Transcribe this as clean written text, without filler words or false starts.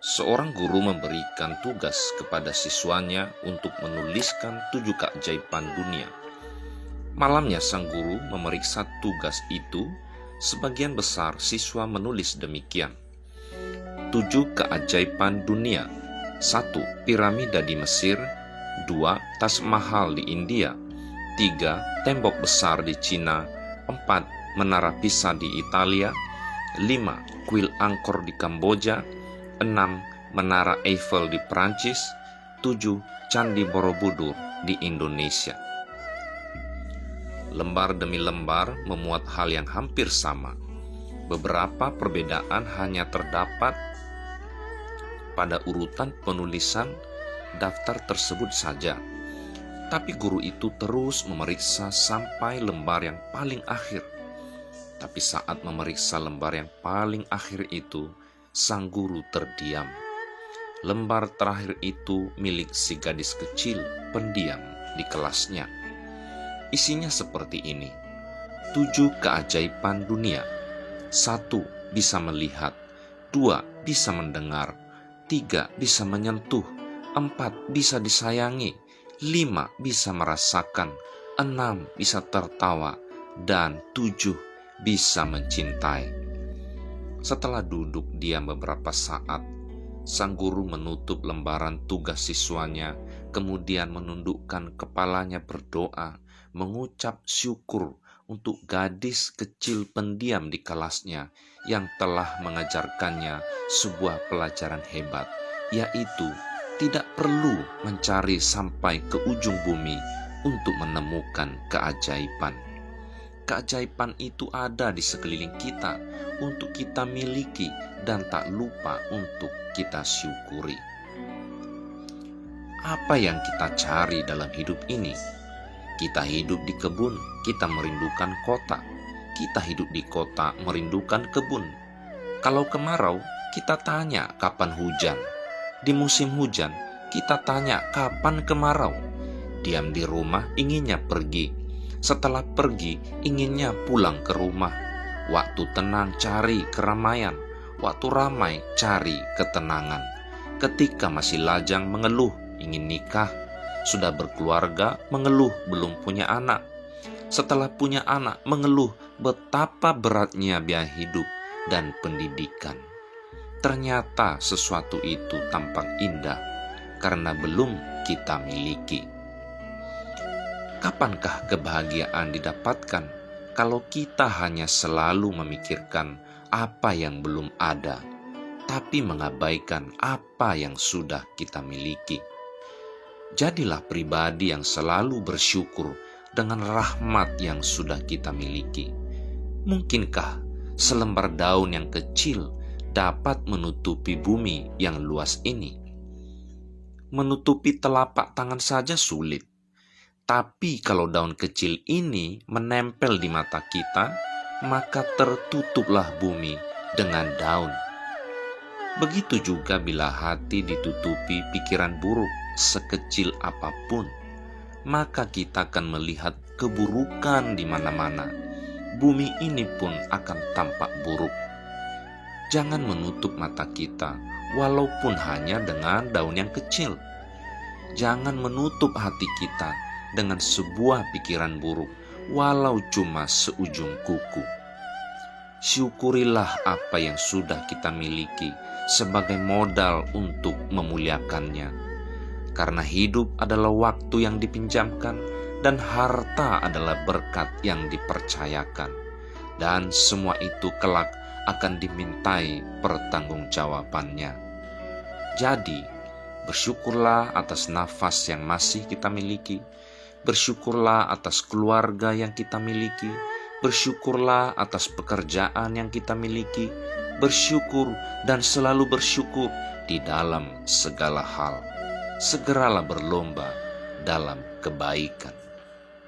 Seorang guru memberikan tugas kepada siswanya untuk menuliskan 7 keajaiban dunia. Malamnya sang guru memeriksa tugas itu. Sebagian besar siswa menulis demikian. 7 keajaiban dunia. 1. Piramida di Mesir. 2. Taj Mahal di India. 3. Tembok besar di Cina. 4. Menara Pisa di Italia. 5. Kuil Angkor di Kamboja. 6. Menara Eiffel di Prancis. 7. Candi Borobudur di Indonesia. Lembar demi lembar memuat hal yang hampir sama. Beberapa perbedaan hanya terdapat pada urutan penulisan daftar tersebut saja. Tapi guru itu terus memeriksa sampai lembar yang paling akhir. Tapi saat memeriksa lembar yang paling akhir itu, sang guru terdiam. Lembar terakhir itu milik si gadis kecil pendiam di kelasnya. Isinya seperti ini: 7 keajaiban dunia. 1. Bisa melihat. 2. Bisa mendengar. 3. Bisa menyentuh. 4. Bisa disayangi. 5. Bisa merasakan. 6. Bisa tertawa. Dan 7. Bisa mencintai. Setelah duduk diam beberapa saat, sang guru menutup lembaran tugas siswanya, kemudian menundukkan kepalanya berdoa, mengucap syukur untuk gadis kecil pendiam di kelasnya yang telah mengajarkannya sebuah pelajaran hebat, yaitu tidak perlu mencari sampai ke ujung bumi untuk menemukan keajaiban. Keajaiban itu ada di sekeliling kita untuk kita miliki dan tak lupa untuk kita syukuri. Apa yang kita cari dalam hidup ini? Kita hidup di kebun, kita merindukan kota. Kita hidup di kota, merindukan kebun. Kalau kemarau, kita tanya kapan hujan. Di musim hujan, kita tanya kapan kemarau. Diam di rumah, inginnya pergi. Setelah pergi, inginnya pulang ke rumah. Waktu tenang, cari keramaian. Waktu ramai, cari ketenangan. Ketika masih lajang, mengeluh, ingin nikah. Sudah berkeluarga, mengeluh belum punya anak. Setelah punya anak, mengeluh betapa beratnya biaya hidup dan pendidikan. Ternyata sesuatu itu tampak indah karena belum kita miliki. Kapankah kebahagiaan didapatkan kalau kita hanya selalu memikirkan apa yang belum ada, tapi mengabaikan apa yang sudah kita miliki? Jadilah pribadi yang selalu bersyukur dengan rahmat yang sudah kita miliki. Mungkinkah selembar daun yang kecil dapat menutupi bumi yang luas ini? Menutupi telapak tangan saja sulit. Tapi kalau daun kecil ini menempel di mata kita, maka tertutuplah bumi dengan daun. Begitu juga bila hati ditutupi pikiran buruk sekecil apapun, maka kita akan melihat keburukan di mana-mana. Bumi ini pun akan tampak buruk. Jangan menutup mata kita, walaupun hanya dengan daun yang kecil. Jangan menutup hati kita dengan sebuah pikiran buruk, walau cuma seujung kuku. Syukurilah apa yang sudah kita miliki sebagai modal untuk memuliakannya. Karena hidup adalah waktu yang dipinjamkan dan harta adalah berkat yang dipercayakan. Dan semua itu kelak akan dimintai pertanggungjawabannya. Jadi, bersyukurlah atas nafas yang masih kita miliki. Bersyukurlah atas keluarga yang kita miliki. Bersyukurlah atas pekerjaan yang kita miliki. Bersyukur dan selalu bersyukur di dalam segala hal. Segeralah berlomba dalam kebaikan.